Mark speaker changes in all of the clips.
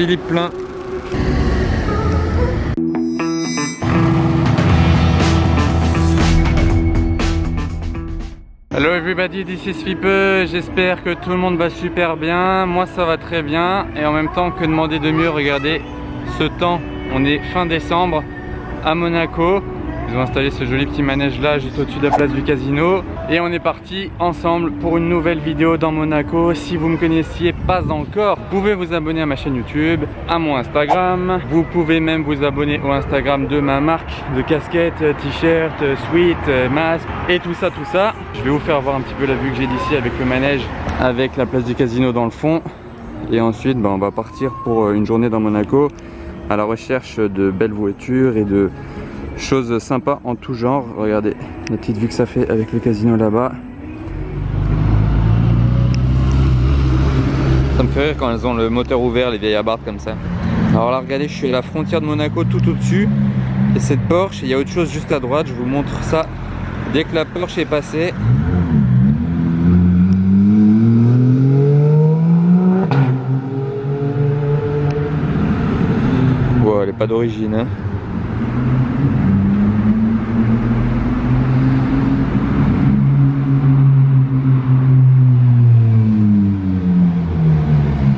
Speaker 1: Philippe Plein. Hello everybody, this is Philippe. J'espère que tout le monde va super bien. Moi ça va très bien. Et en même temps, que demander de mieux, regardez ce temps. On est fin décembre à Monaco. Ils ont installé ce joli petit manège là juste au-dessus de la place du casino. Et on est parti ensemble pour une nouvelle vidéo dans Monaco. Si vous ne me connaissiez pas encore, vous pouvez vous abonner à ma chaîne YouTube, à mon Instagram. Vous pouvez même vous abonner au Instagram de ma marque de casquettes, t-shirts, sweats, masques et tout ça, tout ça. Je vais vous faire voir un petit peu la vue que j'ai d'ici avec le manège, avec la place du casino dans le fond. Et ensuite, on va partir pour une journée dans Monaco à la recherche de belles voitures et de choses sympas en tout genre. Regardez la petite vue que ça fait avec le casino là-bas. Ça me fait rire quand elles ont le moteur ouvert, les vieilles abardes comme ça. Alors là, regardez, je suis à la frontière de Monaco tout au-dessus. Et cette Porsche, il y a autre chose juste à droite. Je vous montre ça dès que la Porsche est passée. Wow, elle est pas d'origine, hein.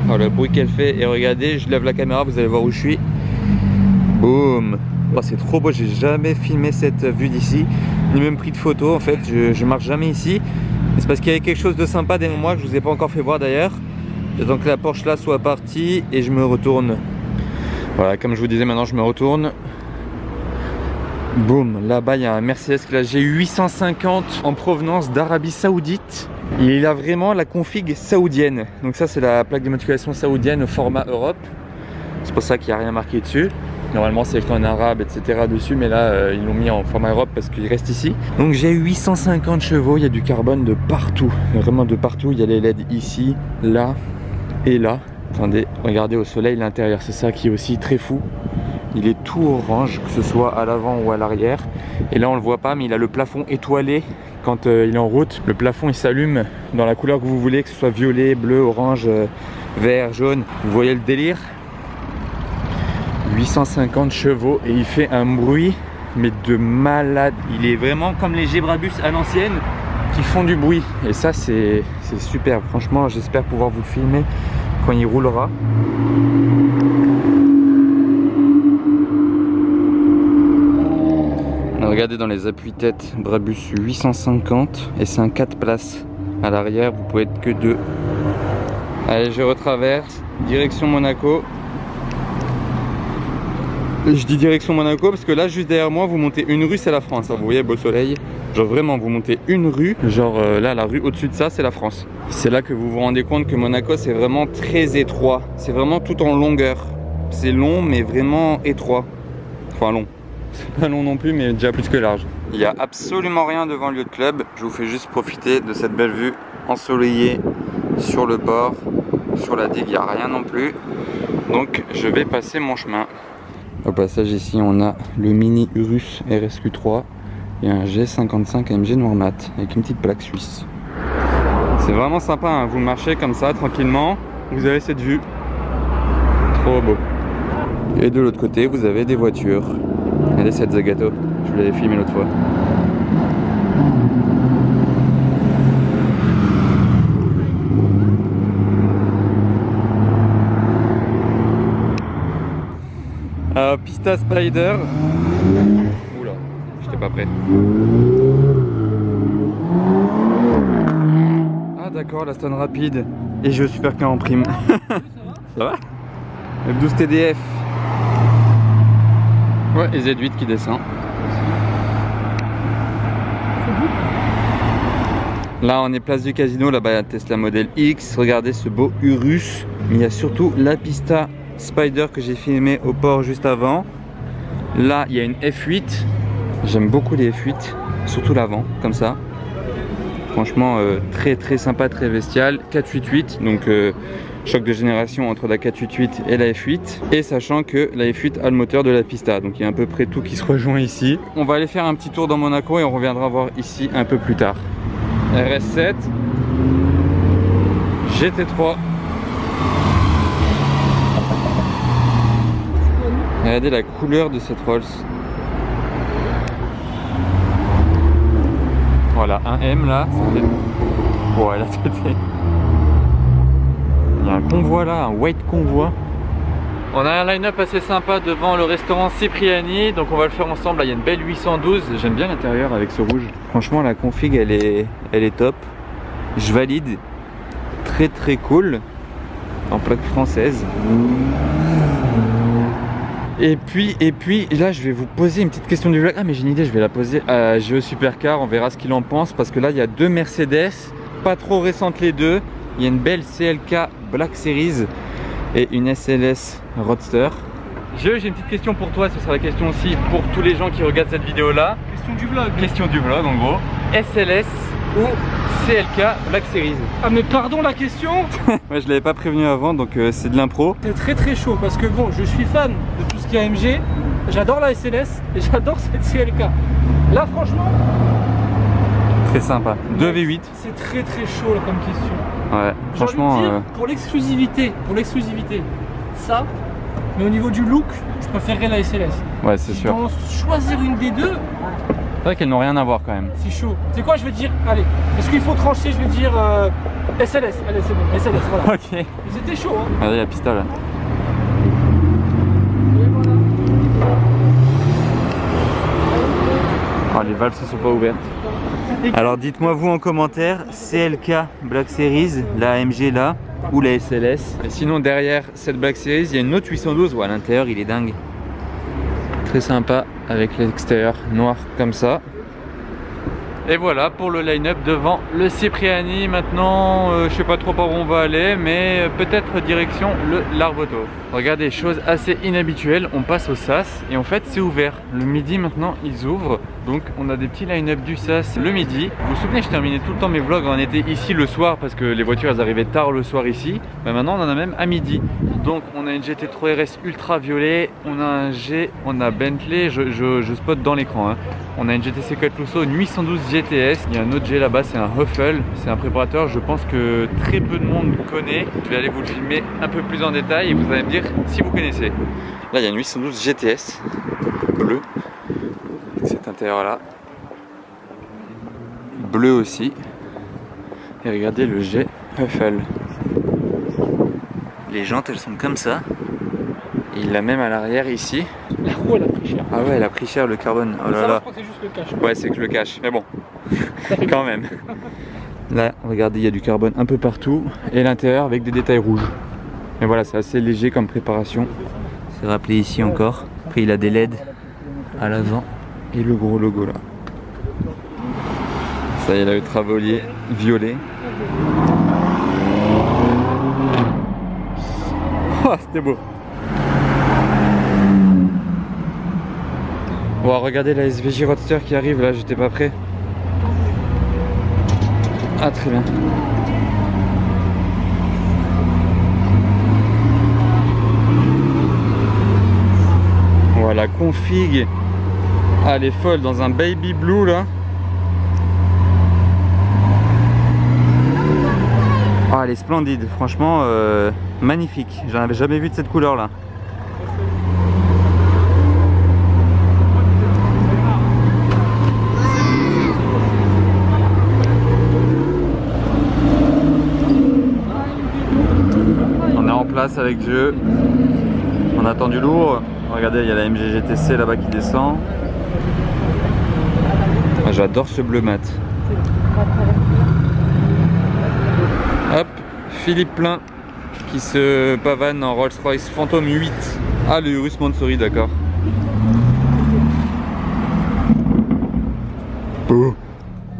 Speaker 1: Oh, le bruit qu'elle fait, et regardez, je lève la caméra, vous allez voir où je suis. Boum. Oh, c'est trop beau, j'ai jamais filmé cette vue d'ici, ni même pris de photo en fait, je marche jamais ici. C'est parce qu'il y avait quelque chose de sympa derrière moi que je vous ai pas encore fait voir d'ailleurs. J'attends que la Porsche là soit partie et je me retourne. Voilà, comme je vous disais, maintenant je me retourne. Boum, là-bas il y a un Mercedes que là j'ai 850 en provenance d'Arabie Saoudite. Il a vraiment la config saoudienne. Donc ça c'est la plaque d'immatriculation saoudienne au format Europe. C'est pour ça qu'il n'y a rien marqué dessus. Normalement c'est écrit en arabe etc dessus, mais là ils l'ont mis en format Europe parce qu'il reste ici. Donc j'ai 850 chevaux, il y a du carbone de partout. Vraiment de partout, il y a les LED ici, là et là. Attendez, regardez au soleil l'intérieur, c'est ça qui est aussi très fou. Il est tout orange, que ce soit à l'avant ou à l'arrière. Et là on le voit pas, mais il a le plafond étoilé quand il est en route. Le plafond il s'allume dans la couleur que vous voulez, que ce soit violet, bleu, orange, vert, jaune. Vous voyez le délire? 850 chevaux et il fait un bruit mais de malade. Il est vraiment comme les Gebrabus à l'ancienne qui font du bruit. Et ça c'est super. Franchement j'espère pouvoir vous le filmer quand il roulera. Regardez dans les appuis-têtes, Brabus 850 et c'est un 4 places. À l'arrière, vous pouvez être que 2. Allez, je retraverse, direction Monaco. Je dis direction Monaco parce que là, juste derrière moi, vous montez une rue, c'est la France. Vous voyez, beau soleil. Genre vraiment, vous montez une rue. Genre là, la rue au-dessus de ça, c'est la France. C'est là que vous vous rendez compte que Monaco, c'est vraiment très étroit. C'est vraiment tout en longueur. C'est long, mais vraiment étroit. Enfin, long. C'est pas long non plus, mais déjà plus que large. Il n'y a absolument rien devant le lieu de club. Je vous fais juste profiter de cette belle vue ensoleillée sur le port, sur la digue. Il n'y a rien non plus. Donc je vais passer mon chemin. Au passage ici, on a le Mini Urus RSQ3 et un G55 AMG noir mat avec une petite plaque suisse. C'est vraiment sympa, hein. Vous marchez comme ça tranquillement, vous avez cette vue. Trop beau. Et de l'autre côté, vous avez des voitures. Regardez cette Zagato, je vous l'avais filmé l'autre fois. Pista Spider. Oula, j'étais pas prêt. Ah d'accord, la stone rapide. Et je suis super en prime. Ça va? F12 TDF. Ouais, et Z8 qui descend. Là, on est place du casino. Là-bas, il y a Tesla Model X. Regardez ce beau Urus. Mais il y a surtout la Pista Spider que j'ai filmé au port juste avant. Là, il y a une F8. J'aime beaucoup les F8, surtout l'avant, comme ça. Franchement, très très sympa, très bestial. 488, donc choc de génération entre la 488 et la F8. Et sachant que la F8 a le moteur de la Pista, donc il y a à peu près tout qui se rejoint ici. On va aller faire un petit tour dans Monaco et on reviendra voir ici un peu plus tard. RS7, GT3. Regardez la couleur de cette Rolls. Voilà, un M là. Ouais, la tête. Il y a un convoi là, un white convoi. On a un line-up assez sympa devant le restaurant Cipriani, donc on va le faire ensemble. Là, il y a une belle 812. J'aime bien l'intérieur avec ce rouge. Franchement, la config, elle est top. Je valide. Très très cool. En plaque française. Et puis là je vais vous poser une petite question du vlog. Ah mais j'ai une idée, je vais la poser à Géo Supercar, on verra ce qu'il en pense. Parce que là il y a deux Mercedes, pas trop récentes les deux. Il y a une belle CLK Black Series et une SLS Roadster. Géo, j'ai une petite question pour toi, ce sera la question aussi pour tous les gens qui regardent cette vidéo là.
Speaker 2: Question du vlog.
Speaker 1: Question du vlog en gros. SLS ou CLK Black Series?
Speaker 2: Ah mais pardon la question.
Speaker 1: Ouais, je l'avais pas prévenu avant donc c'est de l'impro.
Speaker 2: C'est très très chaud parce que bon, je suis fan de tout ce qui est AMG. J'adore la SLS et j'adore cette CLK. Là franchement,
Speaker 1: très sympa. 2 V8.
Speaker 2: C'est très très chaud là, comme question.
Speaker 1: Ouais, franchement.
Speaker 2: Pour l'exclusivité, ça. Mais au niveau du look, je préférerais la SLS.
Speaker 1: Ouais, c'est sûr.
Speaker 2: Dans choisir une des deux,
Speaker 1: c'est vrai qu'elles n'ont rien à voir quand même.
Speaker 2: c'est chaud. C'est quoi, je vais dire, allez, est-ce qu'il faut trancher, je vais dire SLS. Allez, c'est bon, SLS, voilà.
Speaker 1: Ok.
Speaker 2: Mais c'était chaud, hein.
Speaker 1: Regardez la pista là.
Speaker 2: Et voilà.
Speaker 1: Oh, les valves ne sont pas ouvertes. Alors dites-moi vous en commentaire, CLK Black Series, la AMG là, ou la SLS. Et sinon derrière cette Black Series, il y a une autre 812 où à l'intérieur il est dingue. Très sympa avec l'extérieur noir comme ça. Et voilà pour le line-up devant le Cipriani. Maintenant, je sais pas trop par où on va aller, mais peut-être direction le Larboto. Regardez, chose assez inhabituelle, on passe au SAS et en fait c'est ouvert. Le midi maintenant ils ouvrent, donc on a des petits line-up du SAS le midi. Vous vous souvenez, je terminais tout le temps mes vlogs en été ici le soir parce que les voitures elles arrivaient tard le soir ici. Mais maintenant on en a même à midi. Donc on a une GT3 RS ultra violet, on a un G, on a Bentley, je spot dans l'écran hein. On a une GTC 4 Lusso, une 812 GTS, il y a un autre G là-bas, c'est un Huffle, c'est un préparateur, je pense que très peu de monde connaît. Je vais aller vous le filmer un peu plus en détail et vous allez me dire si vous connaissez. Là il y a une 812 GTS bleu, cet intérieur là, bleu aussi. Et regardez le G Huffle. Les jantes elles sont comme ça. Et il l'a même à l'arrière ici.
Speaker 2: La roue elle a pris cher.
Speaker 1: Ah ouais, elle a pris cher le carbone. Oh là
Speaker 2: Ça,
Speaker 1: là.
Speaker 2: je crois que c'est juste le cash.
Speaker 1: Ouais, c'est que le cash. Mais bon, quand même. Là, regardez, il y a du carbone un peu partout. Et l'intérieur avec des détails rouges. Mais voilà, c'est assez léger comme préparation. C'est rappelé ici encore. Après, il a des LED à l'avant. Et le gros logo là. Ça y est, là, le Travolier violet. Oh, c'était beau. Bon, regardez la SVJ Roadster qui arrive là, j'étais pas prêt. Ah, très bien. Voilà, config. Ah, elle est folle dans un baby blue là. Ah, elle est splendide, franchement magnifique. J'en avais jamais vu de cette couleur là. On est en place avec Dieu. On attend du lourd. Regardez, il y a la MG GTC là-bas qui descend. Ah, j'adore ce bleu mat. Hop, Philippe Plein qui se pavane en Rolls-Royce Phantom 8. Ah, le Urus Mansory, d'accord.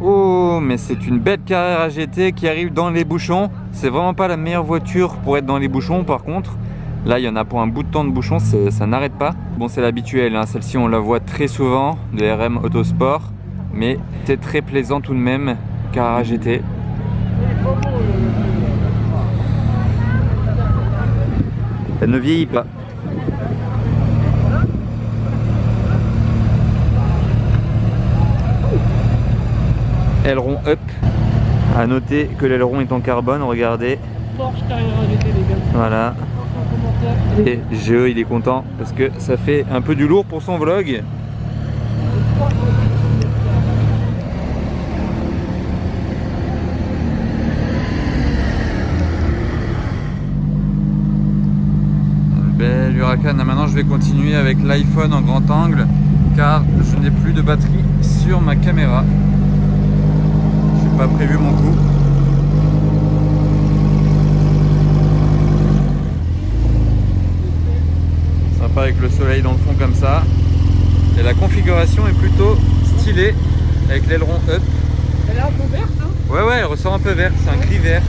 Speaker 1: Oh, mais c'est une belle Carrera AGT qui arrive dans les bouchons. C'est vraiment pas la meilleure voiture pour être dans les bouchons par contre. Là, il y en a pour un bout de temps de bouchons, ça n'arrête pas. Bon, c'est l'habituel, hein. Celle-ci on la voit très souvent, de RM Autosport. Mais c'est très plaisant tout de même, Carrera AGT. Elle ne vieillit pas. Aileron up. À noter que l'aileron est en carbone, regardez.
Speaker 2: Porsche Carrera GT les gars.
Speaker 1: Voilà. Et Géo il est content parce que ça fait un peu du lourd pour son vlog. Belle Huracan. Maintenant je vais continuer avec l'iPhone en grand angle car je n'ai plus de batterie sur ma caméra. Je n'ai pas prévu mon coup. Sympa avec le soleil dans le fond comme ça. Et la configuration est plutôt stylée avec l'aileron up.
Speaker 2: Elle est un peu verte, hein?
Speaker 1: Ouais, elle ressort un peu vert, c'est un gris vert.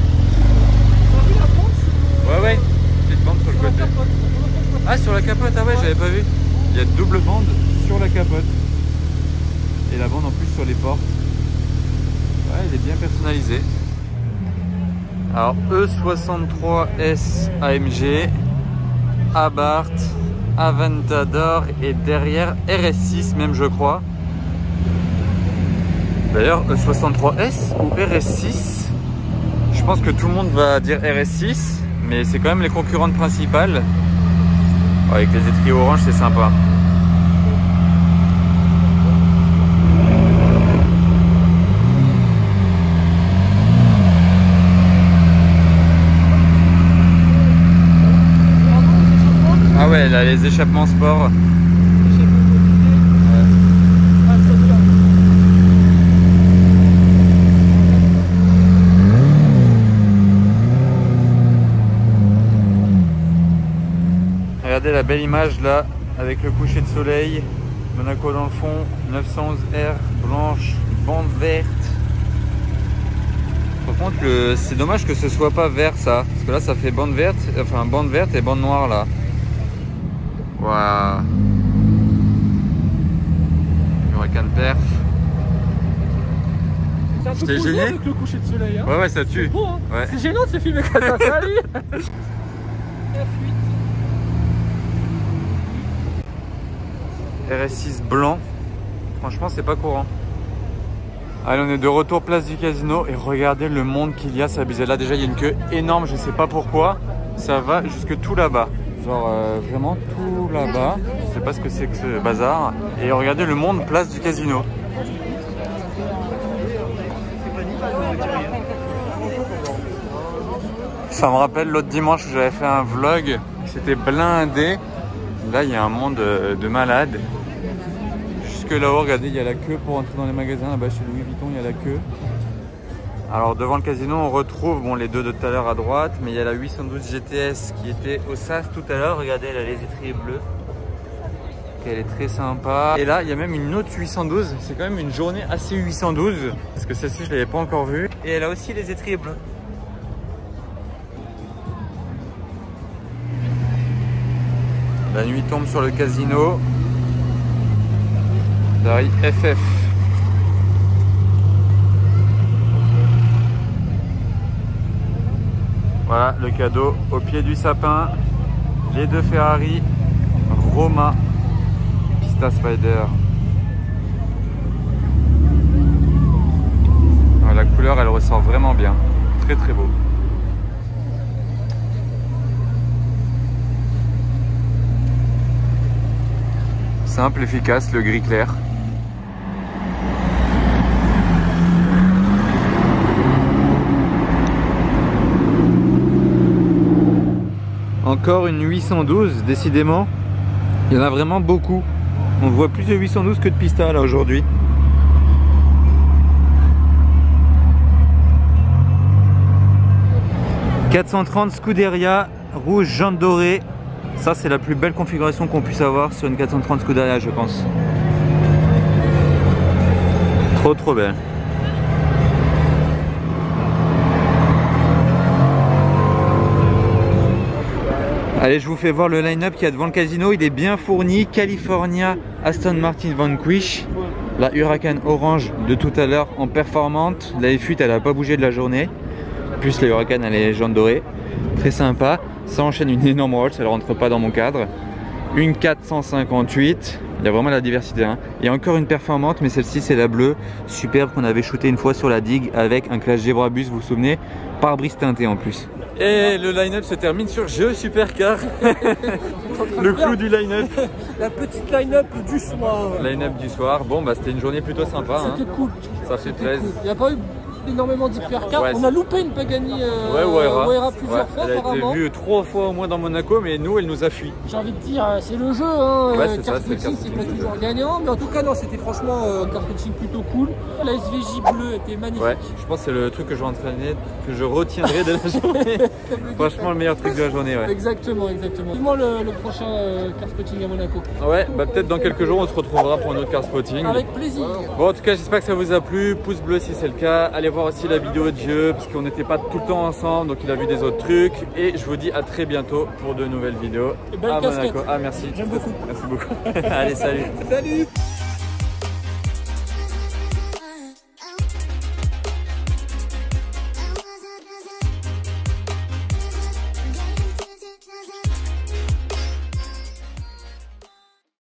Speaker 2: T'as vu la pente?
Speaker 1: Ouais, petite bande sur le côté. Ah, sur la capote, ah ouais, j'avais pas vu. Il y a double bande sur la capote. Et la bande en plus sur les portes. Ouais, il est bien personnalisé. Alors, E63S AMG, Abarth, Aventador et derrière RS6 même je crois. D'ailleurs E63S ou RS6, je pense que tout le monde va dire RS6, mais c'est quand même les concurrentes principales. Avec les étriers orange c'est sympa. Ah ouais, là les échappements sport. Regardez la belle image là, avec le coucher de soleil, Monaco dans le fond, 911R blanche, bande verte. Par contre, c'est dommage que ce soit pas vert ça, parce que là ça fait bande verte, enfin bande verte et bande noire là. Waouh. Huracan perf.
Speaker 2: C'est un peu posé
Speaker 1: gêné
Speaker 2: avec le coucher de soleil. Hein.
Speaker 1: Ouais, ça tue.
Speaker 2: C'est beau, hein.
Speaker 1: Ouais.
Speaker 2: C'est gênant de se filmer comme ça, salut.
Speaker 1: RS6 blanc. Franchement, c'est pas courant. Allez, on est de retour place du casino et regardez le monde qu'il y a, c'est abusé. Là déjà, il y a une queue énorme, je sais pas pourquoi. Ça va jusque tout là-bas. Genre vraiment tout là-bas. Je sais pas ce que c'est que ce bazar. Et regardez le monde place du casino. Ça me rappelle l'autre dimanche où j'avais fait un vlog. C'était blindé. Là, il y a un monde de malades. Jusque là-haut, regardez, il y a la queue pour entrer dans les magasins. Là-bas, chez Louis Vuitton, il y a la queue. Alors, devant le casino, on retrouve les deux de tout à l'heure à droite. Mais il y a la 812 GTS qui était au SAS tout à l'heure. Regardez, elle a les étriers bleus. Elle est très sympa. Et là, il y a même une autre 812. C'est quand même une journée assez 812. Parce que celle-ci, je ne l'avais pas encore vue. Et elle a aussi les étriers bleus. La nuit tombe sur le casino. Dari FF. Voilà le cadeau au pied du sapin. Les deux Ferrari Roma Pista Spider. La couleur elle ressort vraiment bien. Très très beau. Simple, efficace, le gris clair. Encore une 812, décidément. Il y en a vraiment beaucoup. On voit plus de 812 que de Pista là aujourd'hui. « 430 Scuderia, rouge, jaune doré. » Ça, c'est la plus belle configuration qu'on puisse avoir sur une 430 Scuderia, je pense. Trop, trop belle. Allez, je vous fais voir le line-up qu'il y a devant le casino. Il est bien fourni. California, Aston Martin Vanquish. La Huracan orange de tout à l'heure en performante. La F8, elle n'a pas bougé de la journée. Plus la Huracan, elle est jaune dorée. Très sympa. Ça enchaîne une énorme Rolls, elle ne rentre pas dans mon cadre. Une 458, il y a vraiment la diversité. Hein. Il y a encore une performante, mais celle-ci c'est la bleue. Superbe qu'on avait shooté une fois sur la digue avec un Clash G Brabus, vous vous souvenez. Pare-brise teinté en plus. Et le line-up se termine sur Jeux Supercar. Le clou du line-up.
Speaker 2: La petite line-up du soir.
Speaker 1: Line-up du soir. Bon, bah c'était une journée plutôt sympa.
Speaker 2: C'était cool.
Speaker 1: Ça fait plaisir.
Speaker 2: Cool. Il n'y a pas eu énormément d'hypercars.
Speaker 1: Ouais,
Speaker 2: on a loupé une Pagani
Speaker 1: Wayra
Speaker 2: plusieurs fois
Speaker 1: elle a
Speaker 2: apparemment.
Speaker 1: été vue 3 fois au moins dans Monaco, mais nous elle nous a fui.
Speaker 2: J'ai envie de dire, c'est le jeu, hein.
Speaker 1: Ouais, c'est ça,
Speaker 2: Kartspotting, c'est pas toujours gagnant, mais en tout cas non, c'était franchement Kartspotting plutôt cool. La SVJ bleue était magnifique.
Speaker 1: Ouais, je pense que c'est le truc que je retiendrai de la journée. Franchement le meilleur truc de la journée, ouais.
Speaker 2: Exactement. Vivement le prochain Kartspotting à Monaco.
Speaker 1: Ouais, bah peut-être dans quelques jours on se retrouvera pour un autre Kartspotting.
Speaker 2: Avec plaisir.
Speaker 1: Bon, en tout cas j'espère que ça vous a plu. Pouce bleu si c'est le cas. Allez voir aussi la vidéo de Dieu parce qu'on n'était pas tout le temps ensemble, donc il a vu des autres trucs. Et je vous dis à très bientôt pour de nouvelles vidéos
Speaker 2: Et belle
Speaker 1: à
Speaker 2: casquette.
Speaker 1: Monaco. Ah merci.
Speaker 2: J'aime beaucoup.
Speaker 1: Merci beaucoup. Allez, salut.
Speaker 2: Salut.